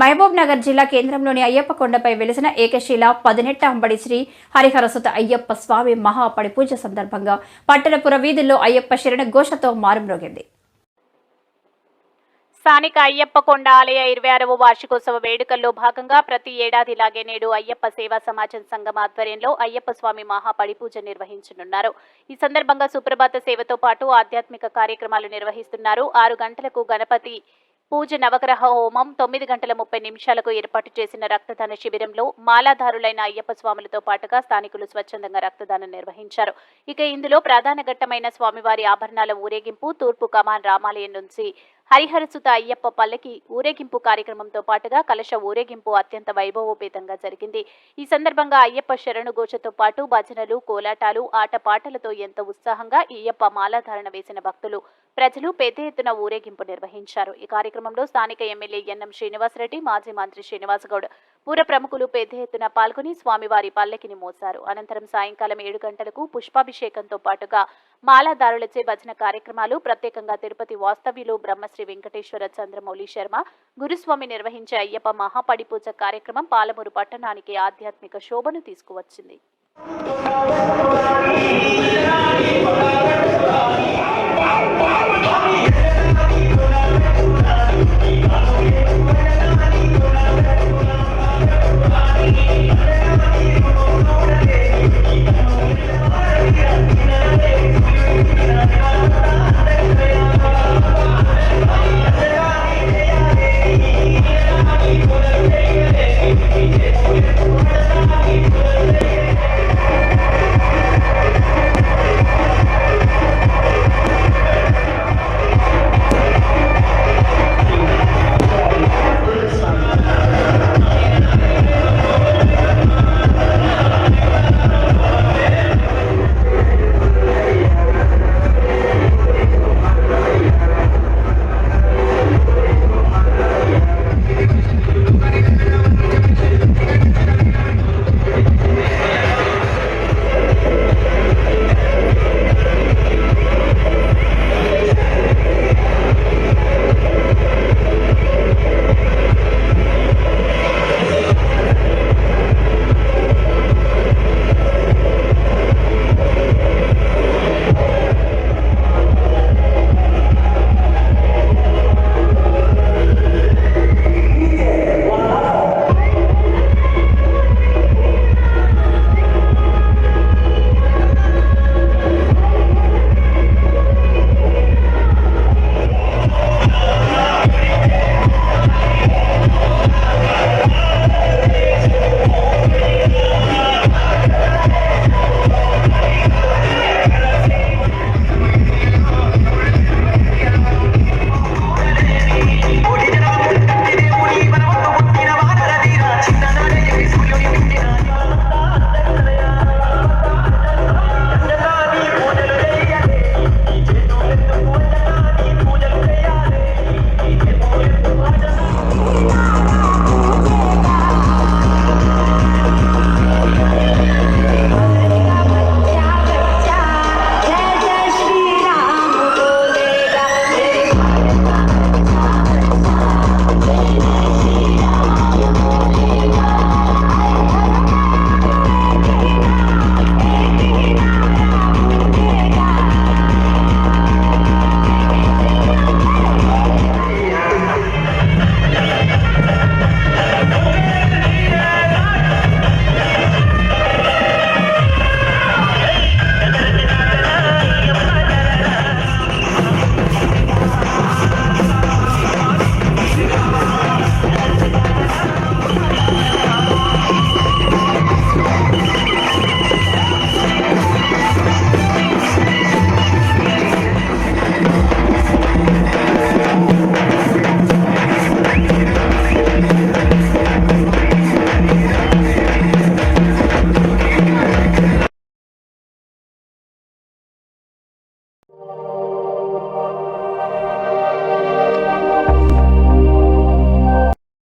మహబూబ్ నగర్ జిల్లా కేంద్రంలోని అయ్యప్ప కొండపై వెలిసిన ఏకశిల 18 అంబడి శ్రీ హరిహరసుత అయ్యప్ప స్వామి మహాపడి పూజ సందర్భంగా పట్టణపుర వీధుల్లో అయ్యప్ప శరణ ఘోషతో మారుమ్రోగింది. స్థానిక అయ్యప్ప కొండ ఆలయ 26వ వార్షికోత్సవ వేడుకల్లో భాగంగా ప్రతి ఏడాదిలాగే నేడు అయ్యప్ప సేవా సమాజం సంఘం ఆధ్వర్యంలో అయ్యప్ప స్వామి మహాపడి పూజ నిర్వహించనున్నారు. ఈ సందర్భంగా సుప్రభాత సేవతో పాటు ఆధ్యాత్మిక కార్యక్రమాలు నిర్వహిస్తున్నారు. 6 గంటలకు గణపతి పూజ, నవగ్రహ హోమం, 9:30 ఏర్పాటు చేసిన రక్తదాన శిబిరంలో మాలాధారులైన అయ్యప్ప స్వాములతో పాటుగా స్థానికులు స్వచ్ఛందంగా రక్తదానం నిర్వహించారు. ఇక ఇందులో ప్రధాన ఘట్టమైన స్వామివారి ఆభరణాల ఊరేగింపు, తూర్పు కమాన్ రామాలయం నుంచి హరిహరసుత అయ్యప్ప పల్లకి ఊరేగింపు కార్యక్రమంతో పాటుగా కలశ ఊరేగింపు అత్యంత వైభవోపేతంగా జరిగింది. ఈ సందర్భంగా అయ్యప్ప శరణు ఘోషతో పాటు భజనలు, కోలాటాలు, ఆటపాటలతో ఎంతో ఉత్సాహంగా అయ్యప్ప మాలాధారణ వేసిన భక్తులు, ప్రజలు పెద్ద ఎత్తున ఊరేగింపు నిర్వహించారు. ఈ కార్యక్రమంలో స్థానిక ఎమ్మెల్యే ఎన్ఎం శ్రీనివాసరెడ్డి, మాజీ మంత్రి శ్రీనివాస్ గౌడ్, పూర ప్రముఖులు పెద్ద ఎత్తున పాల్గొని స్వామివారి పల్లకిని మోశారు. అనంతరం సాయంకాలం 7 గంటలకు పుష్పాభిషేకంతో పాటుగా మాలాదారులచే భజన కార్యక్రమాలు, ప్రత్యేకంగా తిరుపతి వాస్తవ్యులు బ్రహ్మశ్రీ వెంకటేశ్వర చంద్రమౌళి శర్మ గురుస్వామి నిర్వహించే అయ్యప్ప మహాపడి పూజ కార్యక్రమం పాలమూరు పట్టణానికి ఆధ్యాత్మిక శోభను తీసుకువచ్చింది. Hey,